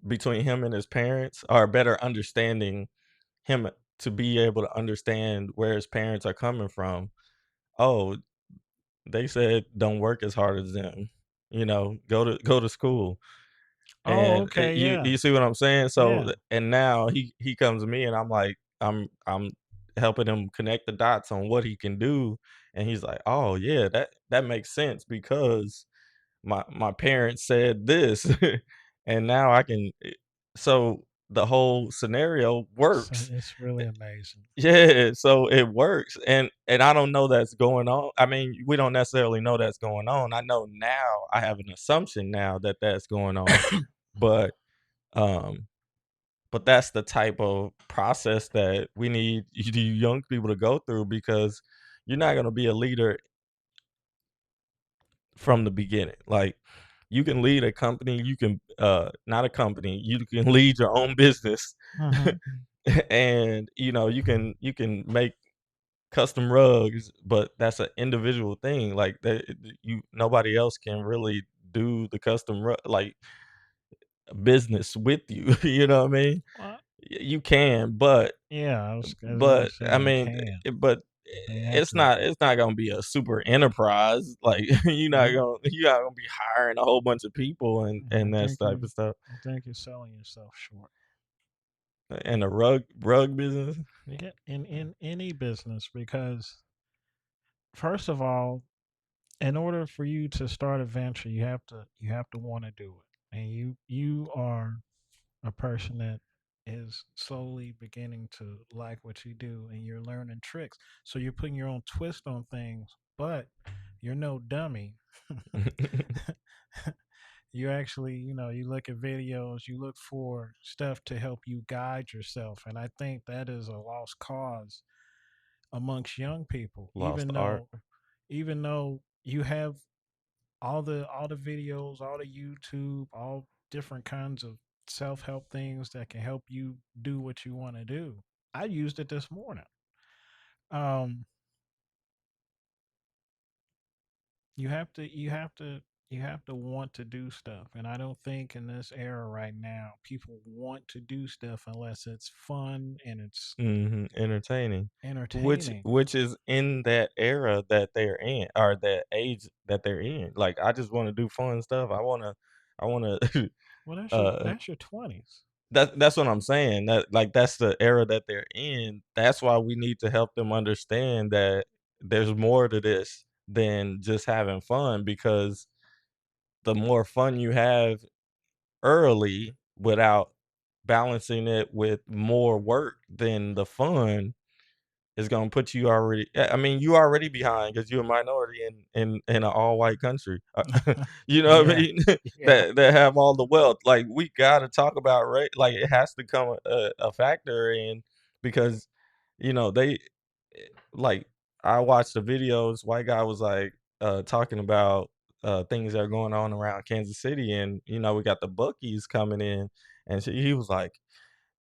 between him and his parents, or a better understanding him to be able to understand where his parents are coming from. Oh, they said don't work as hard as them. Go to school. Oh, And okay, yeah. you see what I'm saying? So Yeah. and now he comes to me and I'm like, I'm helping him connect the dots on what he can do, and he's like, "Oh yeah, that makes sense because my parents said this." And now I can so the whole scenario So works. it's really amazing. Yeah, so it works, and I don't know that's going on. I mean, we don't necessarily know that's going on. I know now, I have an assumption now that that's going on, but, um, but that's the type of process that we need you young people to go through, because you're not gonna be a leader from the beginning. Like, you can lead a company, you can, not a company, you can lead your own business, Mhm. and, you can make custom rugs, but that's an individual thing. Like, that you nobody else can really do the custom like business with you. You know what I mean? Well, You can, but yeah, I was gonna say I they mean, can. but They have it's to. not gonna be a super enterprise. Like, Mhm. you're not gonna be hiring a whole bunch of people and I that think type of stuff. you're selling yourself short. And the rug business. Yeah, in any business, because first of all, in order for you to start a venture, you have to want to do it, and you are a person that is slowly beginning to like what you do, and you're learning tricks, so you're putting your own twist on things, but you're no dummy. You actually, you look at videos, you look for stuff to help you guide yourself, and I think that is a lost cause amongst young people, Lost art. even though you have all the videos, all the YouTube, all different kinds of self-help things that can help you do what you want to do. I used it this morning. Um, you have to want to do stuff, and I don't think in this era right now people want to do stuff unless it's fun and it's Entertaining, entertaining. which is in that era that they're in, or that age that they're in. Like, I just want to do fun stuff. I want to. Well, that's your uh, that's your 20s. that's what I'm saying. That, like, that's the era that they're in. That's why we need to help them understand that there's more to this than just having fun, because the more fun you have early without balancing it with more work, than the fun is gonna put you already. I mean, you already behind because you're a minority in an all white country. You know what I Yeah, mean? yeah. That have all the wealth. Like, we gotta talk about, right? Like, it has to come a factor in, because they, like, I watched the videos. White guy was like talking about things that are going on around Kansas City, and we got the Buckies coming in, and he was like,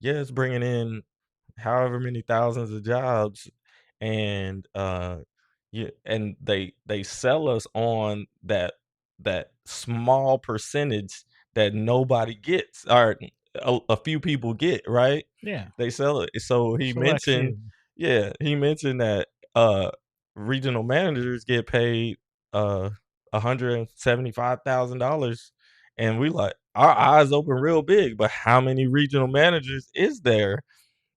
yeah, it's bringing in however many thousands of jobs, and yeah, and they sell us on that small percentage that nobody gets, or a few people get, right? Yeah, They sell it. So he select mentioned, few. yeah, he mentioned that regional managers get paid uh $175,000, and we, like, our eyes open real big. But how many regional managers is there,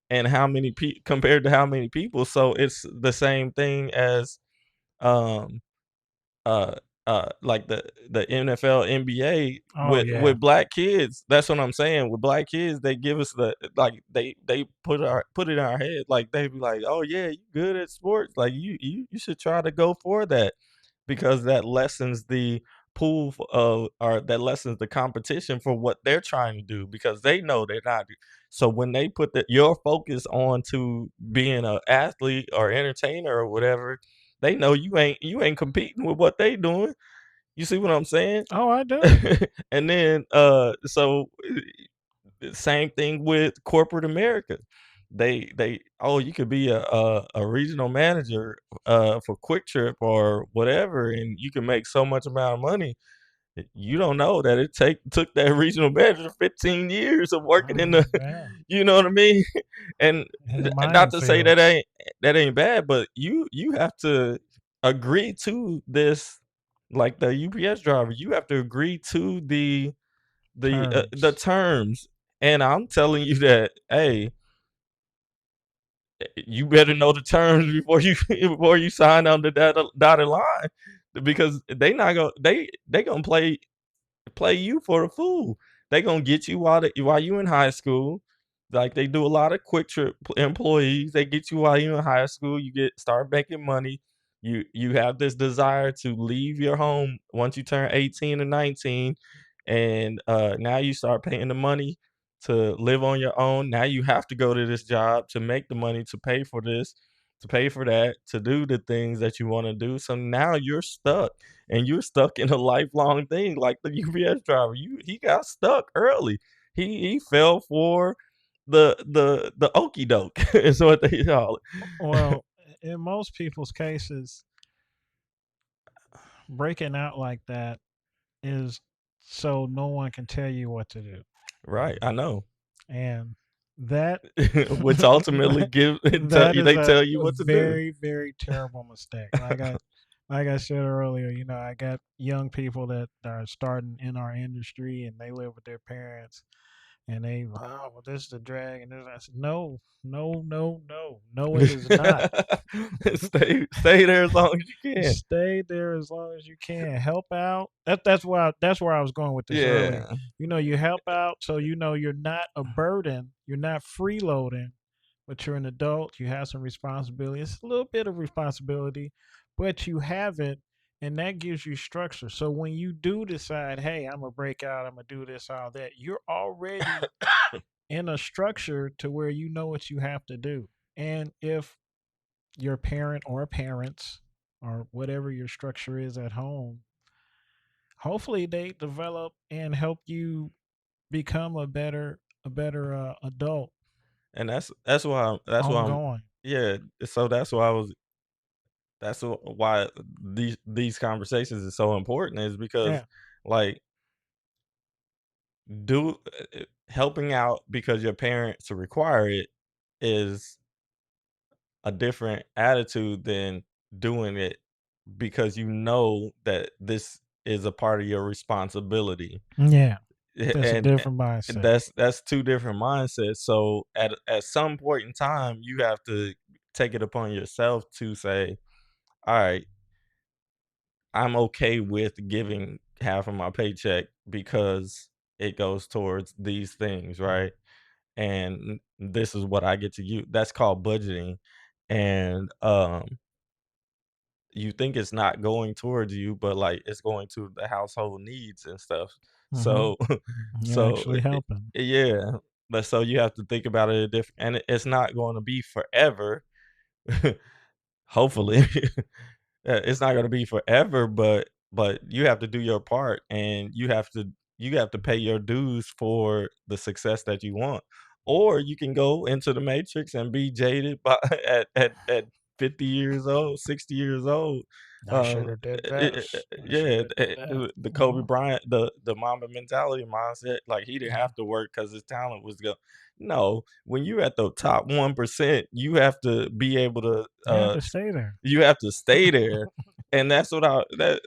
and how many compared to how many people? So it's the same thing as um uh like the NFL, NBA, Oh with yeah. black kids. That's what I'm saying. With black kids, they give us the, like, they put it in our head, like, they be like, "Oh yeah, you good at sports, like, you should try to go for that," because that lessens the pool of, or that lessens the competition for what they're trying to do, because they know they're not. So when they put your focus on to being a athlete or entertainer or whatever, they know you ain't competing with what they doing. You see what I'm saying? Oh, I do. And then same thing with corporate America. Oh, you could be a regional manager for Quick Trip or whatever, and you can make so much amount of money. You don't know that it took that regional manager 15 years of working in the, Yeah, you know what I mean? And in the not mining to say that fields, ain't bad, but you have to agree to this, like the UPS driver. You have to agree to the terms. terms, and I'm telling you that, hey, you better know the terms before you before you sign on the dotted line, because they gonna play you for a fool. They gonna get you while you in high school. Like, they do a lot of Quick Trip employees. They get you while you in high school. You start making money. You have this desire to leave your home once you turn 18 or 19, and now you start paying the money to live on your own. Now you have to go to this job to make the money to pay for this, to pay for that, to do the things that you want to do. So now you're stuck, and you're stuck in a lifelong thing, like the UPS driver. He got stuck early. He fell for the okey doke is what they call it. Well, in most people's cases, breaking out like that is so no one can tell you what to do. Right, I know. And that Which ultimately that is they a tell you what to do. very, very terrible mistake. Like I said earlier, I got young people that are starting in our industry and they live with their parents and they, oh, well, this is the drag and this. I said, no, no, no, no, no, it is not. Stay there as long as you can. Stay there as long as you can. Help out. That's where I was going with this earlier. Yeah. You help out so you're not a burden. You're not freeloading, but you're an adult. You have some responsibility. It's a little bit of responsibility, but you have it, and that gives you structure. So when you do decide, hey, I'm gonna break out, I'm gonna do this, all that, you're already in a structure to where you know what you have to do. And if your parent or parents or whatever your structure is at home, hopefully they develop and help you become a better adult And that's why I'm ongoing. yeah. So that's why these conversations is so important is because Yeah. like do helping out because your parents require it is a different attitude than doing it because you know that this is a part of your responsibility. Yeah. That's a and different and mindset. that's two different mindsets. So at some point in time, you have to take it upon yourself to say, all right, I'm okay with giving half of my paycheck because it goes towards these things, Mhm. right? And this is what I get to use. That's called budgeting. And you think it's not going towards you, but like it's going to the household needs and stuff. Mhm. So You're so actually helping. yeah. But so you have to think about it different, and it's not going to be forever. Hopefully. It's not gonna be forever, but you have to do your part, and you have to pay your dues for the success that you want. Or you can go into the matrix and be jaded by at 50 years old, 60 years old. I should have did this. I should Yeah, have did that. the Kobe Mhm. Bryant, the Mamba mentality mindset, like he didn't Yeah. have to work because his talent was go. No, when you at the top 1%, you have to be able to You have to stay there. you have to stay there, and that's what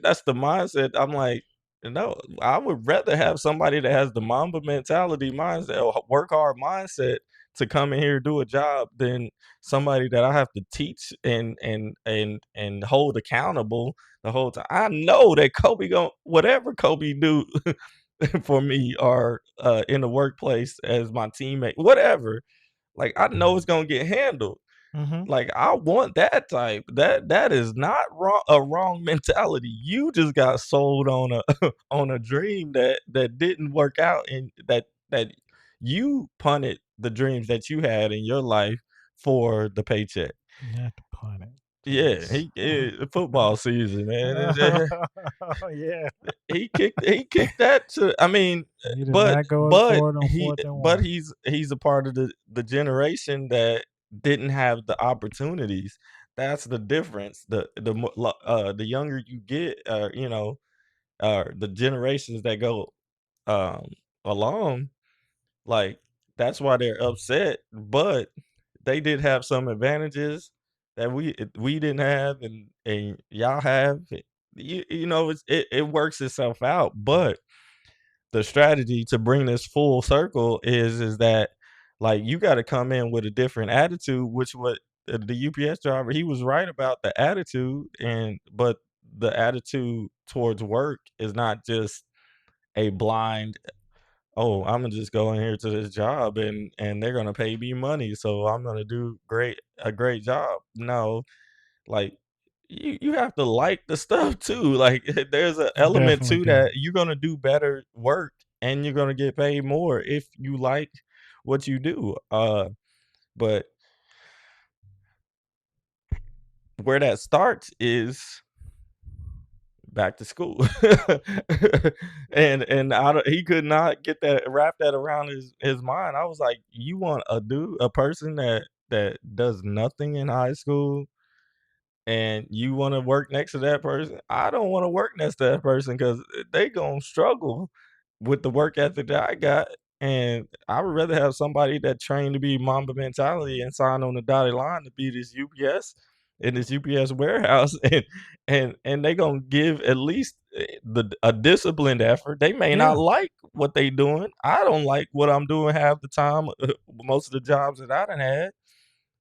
that's the mindset. I'm like, no, I would rather have somebody that has the Mamba mentality mindset or work hard mindset to come in here do a job than somebody that I have to teach and hold accountable the whole time. I know that Kobe gon' whatever Kobe do for me or in the workplace as my teammate, whatever. Like I know it's gonna get handled. Mhm. Like, I want that type. That is not wrong mentality. You just got sold on a on a dream that didn't work out and that you punted the dreams that you had in your life for the paycheck. You have to plan it. Yeah, Jeez. football season, man. Yeah. He kicked that to I mean, You did but not go but for it on he fourth and but one. he's a part of the generation that didn't have the opportunities. That's the difference. The younger you get, the generations that go um along, like that's why they're upset. But they did have some advantages that we didn't have, and y'all have. It works itself out. But the strategy to bring this full circle is that like you got to come in with a different attitude, which what the UPS driver he was right about the attitude, and but the attitude towards work is not just a blind, oh, I'm gonna just go in here to this job and they're gonna pay me money, so I'm gonna do a great job. No, like you have to like the stuff too. Like there's an You element definitely to do. that. You're gonna do better work and you're gonna get paid more if you like what you do. But where that starts is back to school. and he could not get that wrap that around his mind. I was like, you want a person that does nothing in high school and you wanna work next to that person? I don't wanna work next to that person because they gonna struggle with the work ethic that I got, and I would rather have somebody that trained to be Mamba mentality and sign on the dotted line to be this UPS in this UPS warehouse, and they gonna give at least, a disciplined effort. They may not Yeah. like what they doing. I don't like what I'm doing half the time, most of the jobs that I done had.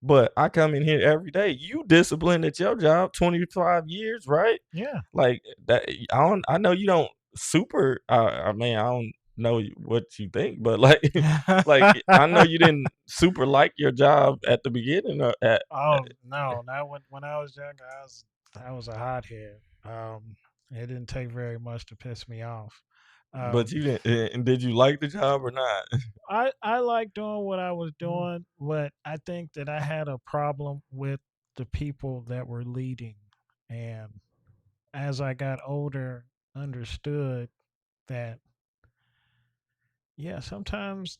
But I come in here every day. You disciplined at your job 25 years, right? Yeah. Like that I know you don't super I mean, I don't know what you think, but like like I know you didn't super like your job at the beginning or Oh no, not when I was younger. I was a hothead. It didn't take very much to piss me off. but Um, you didn't and did you like the job or not? I like doing what I was doing, but I think that I had a problem with the people that were leading. And as I got older, understood that, yeah, sometimes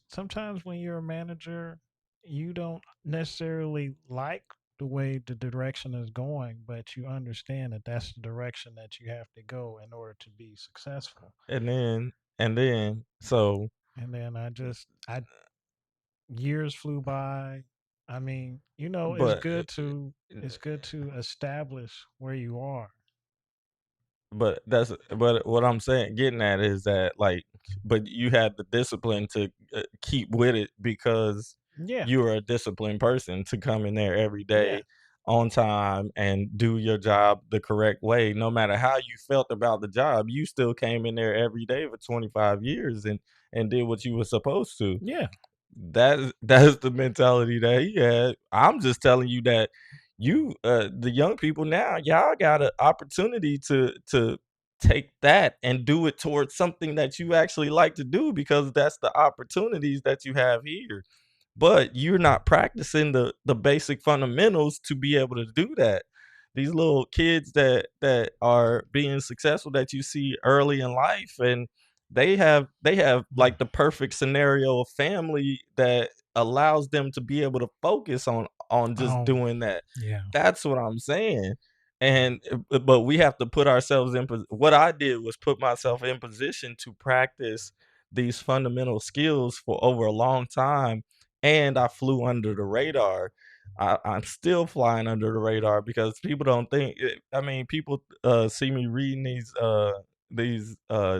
when you're a manager, you don't necessarily like the way the direction is going, but you understand that that's the direction that you have to go in order to be successful. and then so And then I years flew by. I mean, it's but good to establish where you are. but what I'm saying, getting at is that like, but you had the discipline to keep with it because Yeah, you are a disciplined person to come in there every yeah, day on time and do your job the correct way. No matter how you felt about the job, you still came in there every day for 25 years and did what you were supposed to. yeah. That is the mentality that he had. I'm just telling you that the young people now, y'all got an opportunity to take that and do it towards something that you actually like to do because that's the opportunities that you have here. But you're not practicing the basic fundamentals to be able to do that. These little kids that are being successful that you see early in life, and they have Mm. like the perfect scenario of family that allows them to be able to focus on just Oh, doing that. yeah. That's what I'm saying. And but we have to put ourselves in what I did was put myself in position to practice these fundamental skills for over a long time, and I flew under the radar. I'm still flying under the radar because people don't think. I mean, people see me reading these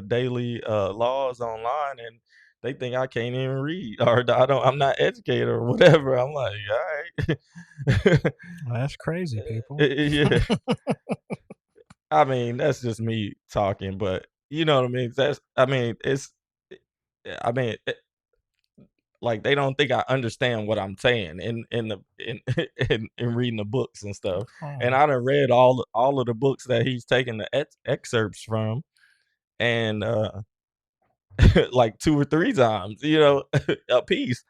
daily laws online, and they think I can't even read or I don't. I'm not educated or whatever. I'm like, all right, Well, that's crazy, people. yeah. I mean, that's just me talking, but you know what I mean. That's. I mean, it's. I mean, like they don't think I understand what I'm saying in the in reading the books and stuff. And Oh, I done read all of the books that he's taking the excerpts from, and like 2 or 3 times, a piece.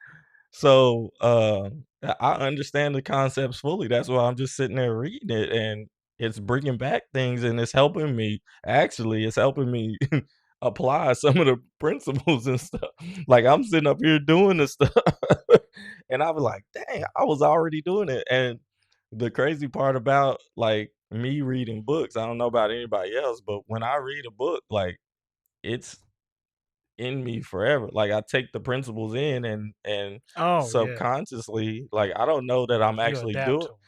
So I understand the concepts fully. That's why I'm just sitting there reading it, and it's bringing back things, and it's helping me. Actually, it's helping me apply some of the principles and stuff. Like I'm sitting up here doing the stuff, and I was like, "Dang, I was already doing it." And the crazy part about like me reading books, I don't know about anybody else, but when I read a book, like it's in me forever. Like I take the principles in and oh yeah. subconsciously, like I don't know that I'm You actually adapt doing to them.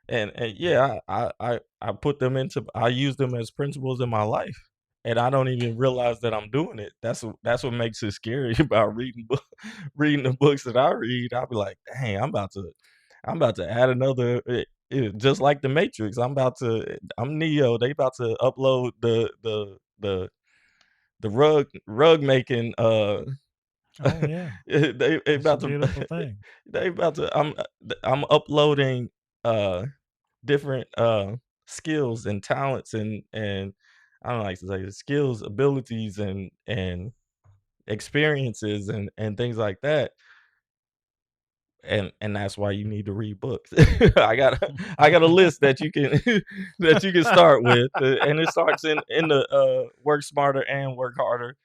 and yeah, I put them into I use them as principles in my life. And I don't even realize that I'm doing it. That's what makes it scary about reading the books that I read. I'll be like, dang, I'm about to add another just like the Matrix. I'm Neo. They about to upload the rug making Oh yeah. they It's a about to beautiful thing. they about to I'm uploading different skills and talents and I don't like to say skills, abilities and experiences and things like that. And that's why you need to read books. I got a list that you can that you can start with, and it starts in the work smarter and work harder,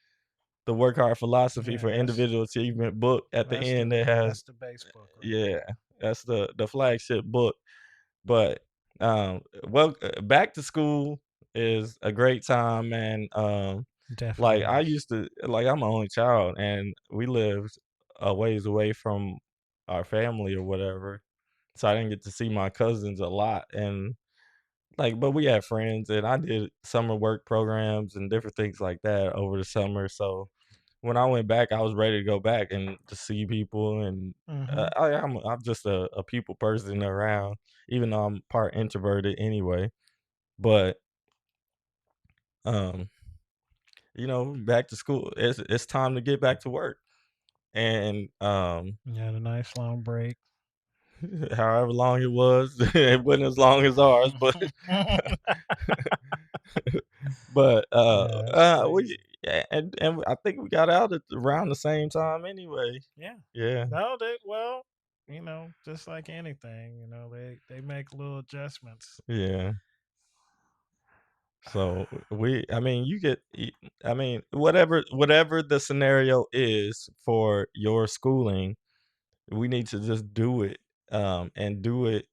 the work hard philosophy Yeah, for individual achievement book. At the end it has, that's the base book right yeah, there. that's the flagship book. But back to school is a great time, man. Like Definitely I is. used to, like I'm an only child and we lived a ways away from our family or whatever, so I didn't get to see my cousins a lot. And like, but we had friends, and I did summer work programs and different things like that over the summer. So when I went back, I was ready to go back and to see people. And Mm-hmm. I'm just a people person around, even though I'm part introverted anyway. But um, back to school. It's time to get back to work, and You had a nice long break. however long it was, it wasn't as long as ours, but but Yeah, that's we crazy. yeah, and I think we got out at around the same time anyway. Yeah. Yeah. No, they well. just like anything, they make little adjustments. Yeah. So I mean, I mean, whatever the scenario is for your schooling, we need to just do it, and do it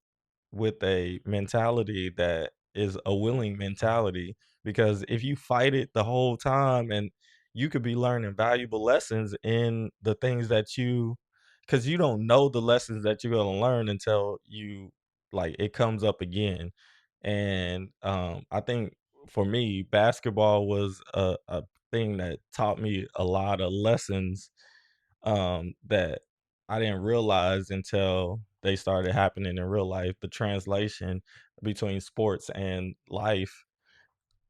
with a mentality that is a willing mentality. Because if you fight it the whole time, and you could be learning valuable lessons in the things that because you don't know the lessons that you're going to learn until it comes up again. And I think for me, basketball was a thing that taught me a lot of lessons, that I didn't realize until they started happening in real life. The translation between sports and life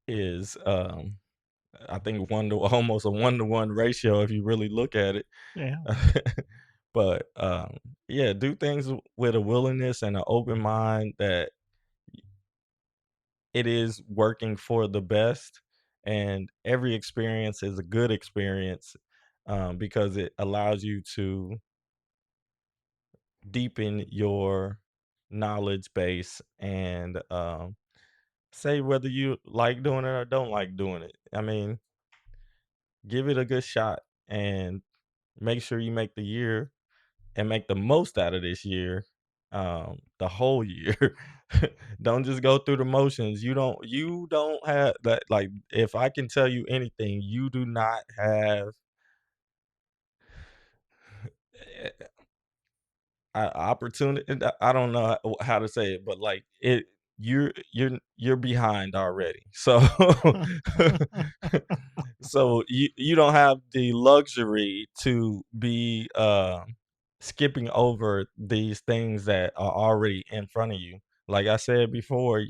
is, I think, almost a 1-to-1 ratio if you really look at it. Yeah. But yeah, do things with a willingness and an open mind that it is working for the best, and every experience is a good experience, because it allows you to deepen your knowledge base, and say whether you like doing it or don't like doing it. I mean, give it a good shot, and make sure you make the year and make the most out of this year, the whole year. Don't just go through the motions. You don't have that. Like, if I can tell you anything, you do not have opportunity. I don't know how to say it, but like it, you're behind already. So so you don't have the luxury to be skipping over these things that are already in front of you. Like I said before,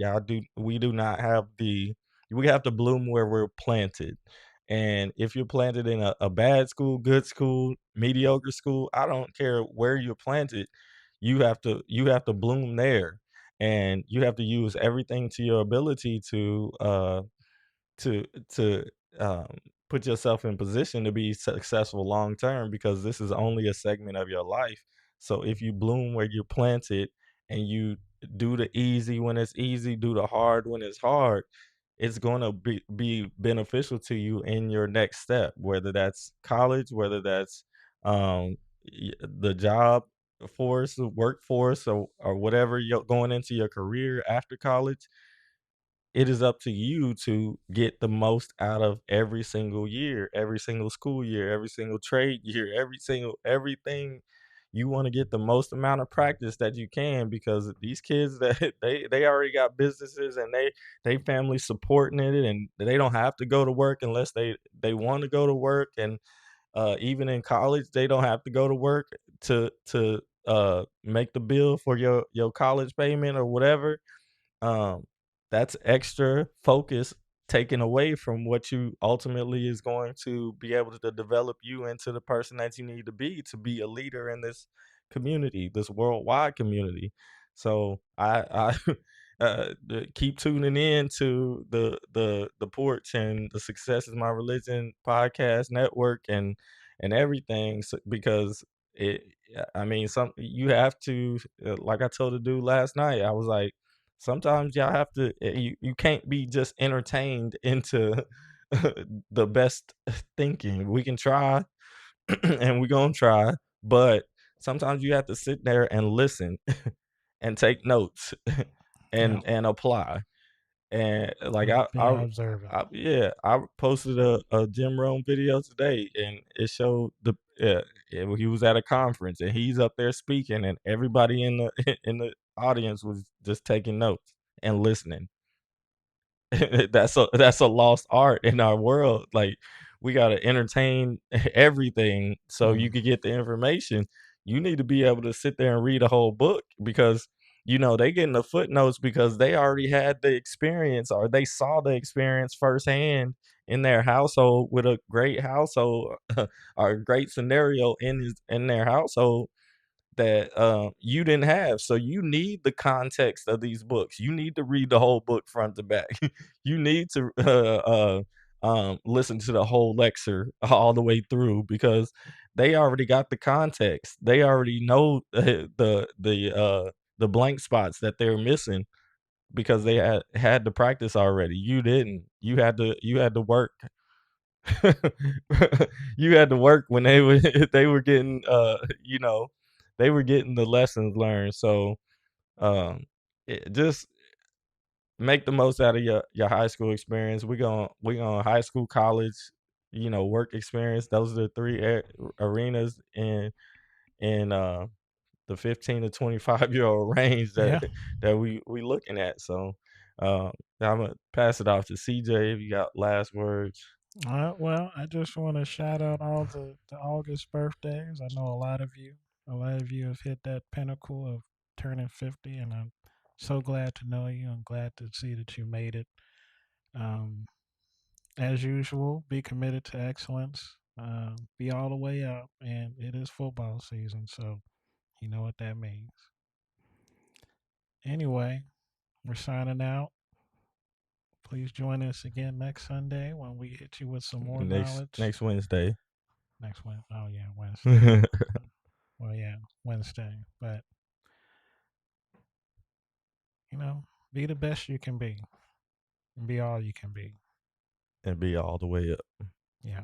we do not have we have to bloom where we're planted. And if you're planted in a bad school, good school, mediocre school, I don't care where you're planted, you have to bloom there. And you have to use everything to your ability to to um, put yourself in position to be successful long term, because this is only a segment of your life. So if you bloom where you're planted, and you do the easy when it's easy, do the hard when it's hard, it's going to be beneficial to you in your next step, whether that's college, whether that's the job force, the workforce, or whatever you're going into your career after college. It is up to you to get the most out of every single year, every single school year, every single trade year, everything. You want to get the most amount of practice that you can, because these kids that they already got businesses, and they family supporting it, and they don't have to go to work unless they want to go to work. And even in college, they don't have to go to work to make the bill for your college payment or whatever. um, that's extra focus taken away from what you ultimately is going to be able to develop you into the person that you need to be a leader in this community, this worldwide community. So I keep tuning in to the Porch and the Success is My Religion podcast network, and everything, because it I mean, some you have to, like I told the dude last night, I was like, sometimes y'all have to, you can't be just entertained into the best thinking. We can try, and we're gonna try, but sometimes you have to sit there and listen and take notes Yeah. and apply. And like Be observant. yeah, I posted a Jim Rome video today, and it showed he was at a conference, and he's up there speaking, and everybody in the in the audience was just taking notes and listening. That's a lost art in our world. Like, we gotta entertain everything so you Mhm. could get the information. You need to be able to sit there and read a whole book, because they getting the footnotes because they already had the experience, or they saw the experience firsthand in their household with a great household or a great scenario in their household that you didn't have. So you need the context of these books. You need to read the whole book front to back. You need to listen to the whole lecture all the way through, because they already got the context. They already know the blank spots that they're missing because they had to practice already. You didn't. You had to work. You had to work when they were getting they were getting the lessons learned. So just make the most out of your high school experience. We going high school, college, work experience. Those are the three arenas in the 15 to 25-year-old range Yeah. that we looking at. So I'm gonna pass it off to CJ if you got last words. Well, I just want to shout out all the August birthdays. I know a lot of you have hit that pinnacle of turning 50, and I'm so glad to know you. I'm glad to see that you made it. Um, as usual, be committed to excellence. Be all the way up, and it is football season, so you know what that means. Anyway, we're signing out. Please join us again next Sunday when we hit you with some more knowledge. Next Wednesday. Next Wednesday. Oh yeah, Wednesday. Well, yeah, Wednesday. But be the best you can be, and be all you can be. And be all the way up. Yeah.